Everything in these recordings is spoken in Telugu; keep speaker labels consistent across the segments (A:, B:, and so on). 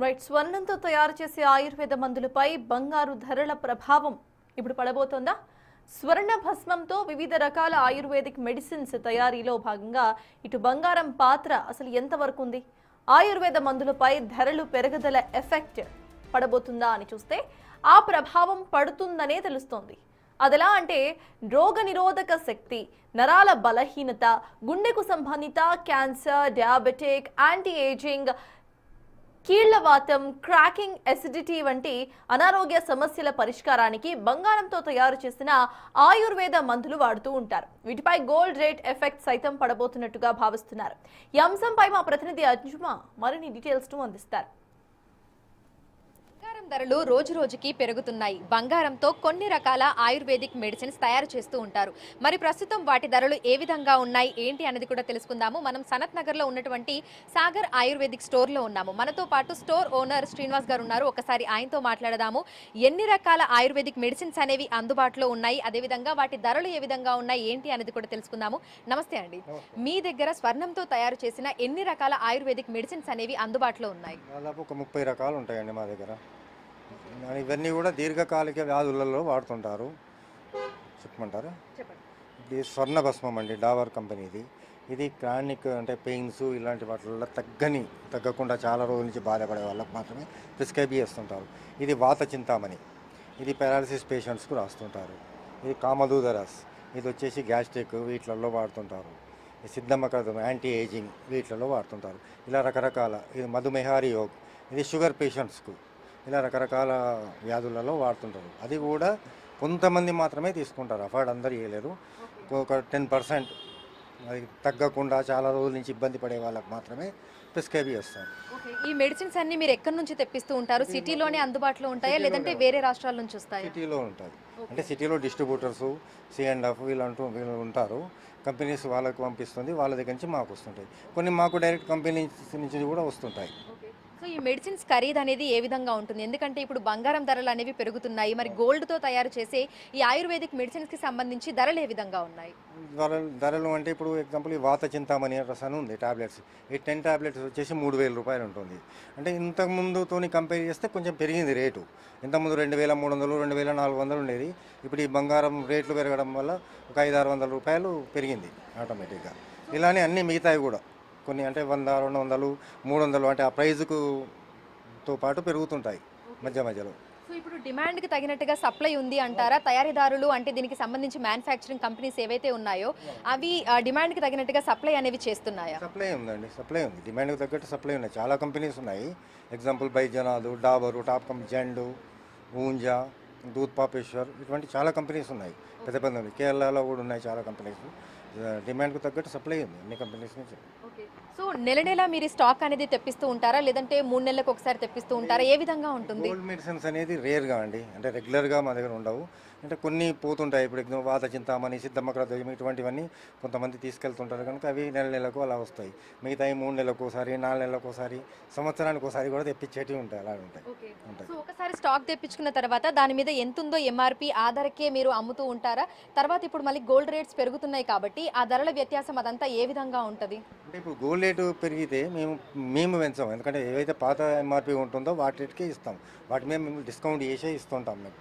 A: రైట్. స్వర్ణంతో తయారు చేసే ఆయుర్వేద మందులపై బంగారు ధరల ప్రభావం ఇప్పుడు పడబోతోందా? స్వర్ణ భస్మంతో వివిధ రకాల ఆయుర్వేదిక్ మెడిసిన్స్ తయారీలో భాగంగా ఇటు బంగారం పాత్ర అసలు ఎంతవరకు ఉంది? ఆయుర్వేద మందులపై ధరలు పెరుగుదల ఎఫెక్ట్ పడబోతుందా అని చూస్తే ఆ ప్రభావం పడుతుందనే తెలుస్తోంది. అదెలా అంటే రోగ నిరోధక శక్తి, నరాల బలహీనత, గుండెకు సంబంధిత క్యాన్సర్, డయాబెటిక్, యాంటీ ఏజింగ్, కీళ్లవాతం, క్రాకింగ్, ఎసిడిటీ వంటి అనారోగ్య సమస్యల పరిష్కారానికి బంగారంతో తయారు చేసిన ఆయుర్వేద మందులు వాడుతూ ఉంటారు. వీటిపై గోల్డ్ రేట్ ఎఫెక్ట్ సైతం పడబోతున్నట్టుగా భావిస్తున్నారు. ఈ అంశంపై మా ప్రతినిధి అంజుమా మరిన్ని డీటెయిల్స్ అందిస్తారు.
B: బంగారం ధరలు రోజు రోజుకి పెరుగుతున్నాయి. బంగారంతో కొన్ని రకాల ఆయుర్వేదిక్ మెడిసిన్స్ తయారు చేస్తూ ఉంటారు. మరి ప్రస్తుతం వాటి ధరలు ఏ విధంగా ఉన్నాయి ఏంటి అనేది కూడా తెలుసుకుందాము. మనం సనత్ నగర్లో ఉన్నటువంటి సాగర్ ఆయుర్వేదిక్ స్టోర్లో ఉన్నాము. మనతో పాటు స్టోర్ ఓనర్ శ్రీనివాస్ గారు ఉన్నారు. ఒకసారి ఆయనతో మాట్లాడదాము. ఎన్ని రకాల ఆయుర్వేదిక్ మెడిసిన్స్ అనేవి అందుబాటులో ఉన్నాయి, అదేవిధంగా వాటి ధరలు ఏ విధంగా ఉన్నాయి ఏంటి అనేది కూడా తెలుసుకుందాము. నమస్తే అండి. మీ దగ్గర స్వర్ణంతో తయారు చేసిన ఎన్ని రకాల ఆయుర్వేదిక్ మెడిసిన్స్ అనేవి అందుబాటులో ఉన్నాయి?
C: దాదాపు ఒక 30 రకాలు ఉంటాయండి మా దగ్గర. ఇవన్నీ కూడా దీర్ఘకాలిక వ్యాధులలో వాడుతుంటారు. చెప్పమంటారా? ఇది స్వర్ణ భస్మం అండి, డాబర్ కంపెనీది. ఇది క్రానిక్ అంటే పెయిన్స్ ఇలాంటి వాటిల్లో తగ్గకుండా చాలా రోజుల నుంచి బాధపడే వాళ్ళకి మాత్రమే ప్రిస్క్రైబ్ చేస్తుంటారు. ఇది వాత చింతామణి, ఇది పారాలసిస్ పేషెంట్స్కు రాస్తుంటారు. ఇది కామదూదరస్, ఇది వచ్చేసి గ్యాస్ట్రిక్ వీటిలలో వాడుతుంటారు. సిద్ధమకరం యాంటీ ఏజింగ్ వీటిలలో వాడుతుంటారు. ఇలా రకరకాల, ఇది మధుమేహారి యోగ్, ఇది షుగర్ పేషెంట్స్కు, ఇలా రకరకాల వ్యాధులలో వాడుతుంటారు. అది కూడా కొంతమంది మాత్రమే తీసుకుంటారు, అఫోర్డ్ అందరు చేయలేరు. ఒక 10% అది తగ్గకుండా చాలా రోజుల నుంచి ఇబ్బంది పడే వాళ్ళకి మాత్రమే ప్రిస్క్రైబ్ చేస్తారు.
B: ఈ మెడిసిన్స్ అన్ని మీరు ఎక్కడి నుంచి తెప్పిస్తూ ఉంటారు? సిటీలోనే అందుబాటులో ఉంటాయా లేదంటే వేరే రాష్ట్రాల నుంచి వస్తాయా?
C: సిటీలో ఉంటుంది. అంటే సిటీలో డిస్ట్రిబ్యూటర్స్ C&F వీళ్ళు ఉంటారు. కంపెనీస్ వాళ్ళకు పంపిస్తుంది, వాళ్ళ దగ్గర నుంచి మాకు వస్తుంటాయి. కొన్ని మాకు డైరెక్ట్ కంపెనీ నుంచి కూడా వస్తుంటాయి.
B: సో ఈ మెడిసిన్స్ ఖరీదు అనేది ఏ విధంగా ఉంటుంది? ఎందుకంటే ఇప్పుడు బంగారం ధరలు అనేవి పెరుగుతున్నాయి. మరి గోల్డ్తో తయారు చేసే ఈ ఆయుర్వేదిక్ మెడిసిన్స్కి సంబంధించి ధరలు ఏ విధంగా ఉన్నాయి?
C: ధరలు అంటే ఇప్పుడు ఎగ్జాంపుల్ ఈ వాత చింతామణి రసాన్ని ఉంది టాబ్లెట్స్. ఈ 10 టాబ్లెట్స్ వచ్చేసి 3000 రూపాయలు ఉంటుంది. అంటే ఇంతకుముందుతో కంపేర్ చేస్తే కొంచెం పెరిగింది రేటు. ఇంతకుముందు 2300, 2400 ఉండేది. ఇప్పుడు ఈ బంగారం రేట్లు పెరగడం వల్ల ఒక 500-600 రూపాయలు పెరిగింది ఆటోమేటిక్గా. ఇలానే అన్ని మిగతాయి కూడా కొన్ని అంటే 100, 200, 300 అంటే ఆ ప్రైజ్తో పాటు పెరుగుతుంటాయి మధ్యలో.
B: సో ఇప్పుడు డిమాండ్కి తగినట్టుగా సప్లై ఉంది అంటారా? తయారీదారులు అంటే దీనికి సంబంధించి మ్యానుఫ్యాక్చరింగ్ కంపెనీస్ ఏవైతే ఉన్నాయో అవి డిమాండ్కి తగినట్టుగా సప్లై అనేవి చేస్తున్నాయా?
C: సప్లై ఉందండి, సప్లై ఉంది. డిమాండ్కి తగ్గట్టు సప్లై ఉన్నాయి. చాలా కంపెనీస్ ఉన్నాయి. ఎగ్జాంపుల్ బైజనాదు, డాబరు, టాప్ జెండు, ఊంజా, దూద్ పాపేశ్వర్, ఇటువంటి చాలా కంపెనీస్ ఉన్నాయి. పెద్ద పెద్ద కేరళలో కూడా ఉన్నాయి చాలా కంపెనీస్. డిమాండ్కు తగ్గట్టు సప్లై ఉంది అన్ని కంపెనీస్ నుంచి.
B: సో నెల నెల మీరు స్టాక్ అనేది తెప్పిస్తూ ఉంటారా లేదంటే 3 నెలలకు ఒకసారి తెప్పిస్తూ ఉంటారా? ఏ విధంగా ఉంటుంది?
C: గోల్డ్ మెడిసిన్స్ అనేది రేర్గా అండి, అంటే రెగ్యులర్గా మా దగ్గర ఉండవు. అంటే కొన్ని పోతుంటాయి. ఇప్పుడు వాత చింతామణి, సిద్ధమకరం ఇటువంటివన్నీ కొంతమంది తీసుకెళ్తుంటారు కనుక అవి నెలకు అలా వస్తాయి. మిగతా 3 నెలలకు ఒకసారి, 4 నెలలకు ఒకసారి, సంవత్సరానికి ఒకసారి కూడా తెప్పించేటివి ఉంటాయి. అలా ఉంటాయి.
B: సో ఒకసారి స్టాక్ తెప్పించుకున్న తర్వాత దాని మీద ఎంత ఉందో MRP ఆ ధరకే మీరు అమ్ముతూ ఉంటారా? తర్వాత ఇప్పుడు మళ్ళీ గోల్డ్ రేట్స్ పెరుగుతున్నాయి కాబట్టి ఆ ధరల వ్యత్యాసం అదంతా ఏ విధంగా ఉంటుంది?
C: అంటే ఇప్పుడు గోల్డ్ రేటు పెరిగితే మేము పెంచాము. ఎందుకంటే ఏవైతే పాత MRP ఉంటుందో వాటికే ఇస్తాం. వాటి మీద మేము డిస్కౌంట్ చేసే ఇస్తుంటాం మేము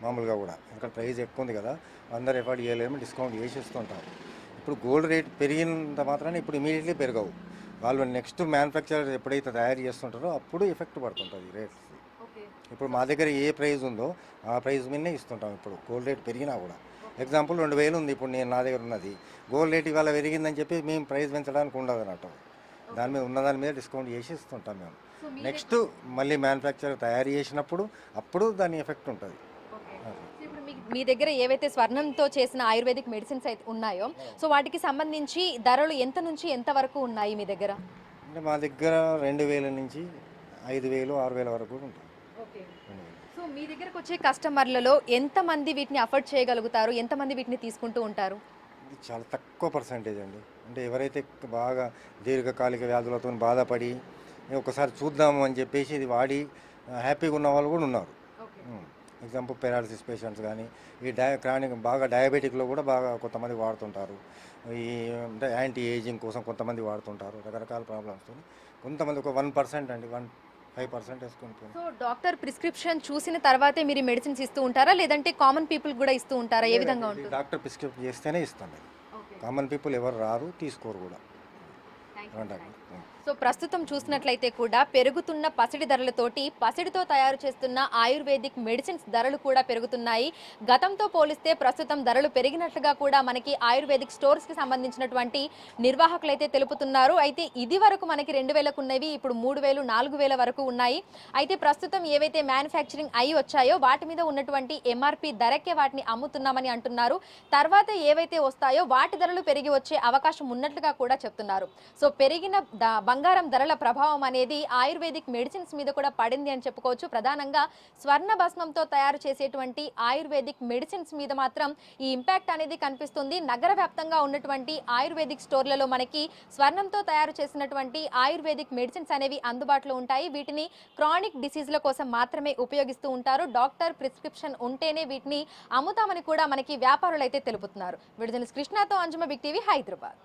C: మామూలుగా కూడా. ఎందుకంటే ప్రైస్ ఎక్కువ ఉంది కదా, అందరు ఎఫర్ట్ చేయలేము, డిస్కౌంట్ చేసి ఇస్తుంటాం. ఇప్పుడు గోల్డ్ రేట్ పెరిగినంత మాత్రాన ఇప్పుడు ఇమీడియట్లీ పెరగవు. వాళ్ళు నెక్స్ట్ మ్యానుఫ్యాక్చరర్ ఎప్పుడైతే తయారు చేస్తుంటారో అప్పుడు ఎఫెక్ట్ పడుతుంటుంది రేట్స్. ఇప్పుడు మా దగ్గర ఏ ప్రైస్ ఉందో ఆ ప్రైస్ మీదనే ఇస్తుంటాం. ఇప్పుడు గోల్డ్ రేట్ పెరిగినా కూడా ఎగ్జాంపుల్ 2000 ఉంది ఇప్పుడు నా దగ్గర ఉన్నది. గోల్డ్ రేట్ ఇవాళ పెరిగిందని చెప్పి మేము ప్రైస్ పెంచడానికి ఉండదు అన్నట్టు. దాని మీద ఉన్నదాని మీద డిస్కౌంట్ చేసి ఇస్తుంటాం మేము. నెక్స్ట్ మళ్ళీ మ్యానుఫ్యాక్చరర్ తయారు చేసినప్పుడు అప్పుడు దాని ఎఫెక్ట్ ఉంటుంది.
B: ఇప్పుడు మీ దగ్గర ఏవైతే స్వర్ణంతో చేసిన ఆయుర్వేదిక్ మెడిసిన్స్ అయితే ఉన్నాయో సో వాటికి సంబంధించి ధరలు ఎంత నుంచి ఎంత వరకు ఉన్నాయి మీ దగ్గర?
C: అంటే మా దగ్గర 2000 నుంచి 5000, 6000 వరకు కూడా ఉంటుంది.
B: సో మీ దగ్గరకు వచ్చే కస్టమర్లలో ఎంతమంది వీటిని అఫోర్డ్ చేయగలుగుతారు? ఎంతమంది వీటిని తీసుకుంటూ ఉంటారు?
C: ఇది చాలా తక్కువ పర్సంటేజ్ అండి. అంటే ఎవరైతే బాగా దీర్ఘకాలిక వ్యాధులతో బాధపడి ఒకసారి చూద్దాము అని చెప్పేసి ఇది వాడి హ్యాపీగా ఉన్న వాళ్ళు కూడా ఉన్నారు. ఎగ్జాంపుల్ పారాలసిస్ పేషెంట్స్ కానీ, ఈ క్రానిక్ బాగా డయాబెటిక్లో కూడా బాగా కొంతమంది వాడుతుంటారు. ఈ అంటే యాంటీ ఏజింగ్ కోసం కొంతమంది వాడుతుంటారు. రకరకాల ప్రాబ్లమ్స్తో కొంతమంది ఒక 1% అండి, 5% వేసుకుంటుంది.
B: సో డాక్టర్ ప్రిస్క్రిప్షన్ చూసిన తర్వాతే మీరు మెడిసిన్స్ ఇస్తూ ఉంటారా, లేదంటే కామన్ పీపుల్ కూడా ఇస్తూ ఉంటారా? ఏ విధంగా
C: ఇది
B: ఉంటుంది?
C: డాక్టర్ ప్రిస్క్రిప్షన్ చేస్తేనే ఇస్తాం ఇది. కామన్ పీపుల్ ఎవరు రారు, తీసుకోరు కూడా. ఏమంటారు?
B: సో ప్రస్తుతం చూసినట్లయితే కూడా పెరుగుతున్న పసిడి ధరలతోటి పసిడితో తయారు చేస్తున్న ఆయుర్వేదిక్ మెడిసిన్స్ ధరలు కూడా పెరుగుతున్నాయి. గతంతో పోలిస్తే ప్రస్తుతం ధరలు పెరిగినట్లుగా కూడా మనకి ఆయుర్వేదిక్ స్టోర్స్కి సంబంధించినటువంటి నిర్వాహకులు అయితే తెలుపుతున్నారు. అయితే ఇది వరకు మనకి 2000 ఉన్నవి ఇప్పుడు 3000, 4000 వరకు ఉన్నాయి. అయితే ప్రస్తుతం ఏవైతే మ్యానుఫ్యాక్చరింగ్ అయి వచ్చాయో వాటి మీద ఉన్నటువంటి ఎంఆర్పి ధరకే వాటిని అమ్ముతున్నామని అంటున్నారు. తర్వాత ఏవైతే వస్తాయో వాటి ధరలు పెరిగి వచ్చే అవకాశం ఉన్నట్లుగా కూడా చెప్తున్నారు. సో పెరిగిన బంగారం ధరల ప్రభావం అనేది ఆయుర్వేదిక్ మెడిసిన్స్ మీద కూడా పడింది అని చెప్పుకోవచ్చు. ప్రధానంగా స్వర్ణ భస్మంతో తయారు చేసేటువంటి ఆయుర్వేదిక్ మెడిసిన్స్ మీద మాత్రం ఈ ఇంపాక్ట్ అనేది కనిపిస్తుంది. నగర వ్యాప్తంగా ఉన్నటువంటి ఆయుర్వేదిక్ స్టోర్లలో మనకి స్వర్ణంతో తయారు చేసినటువంటి ఆయుర్వేదిక్ మెడిసిన్స్ అనేవి అందుబాటులో ఉంటాయి. వీటిని క్రానిక్ డిసీజ్ల కోసం మాత్రమే ఉపయోగిస్తూ ఉంటారు. డాక్టర్ ప్రిస్క్రిప్షన్ ఉంటేనే వీటిని అమ్ముతామని కూడా మనకి వ్యాపారులు అయితే తెలుపుతున్నారు. విడుదల కృష్ణతో అంజుమ, బిగ్ టీవీ, హైదరాబాద్.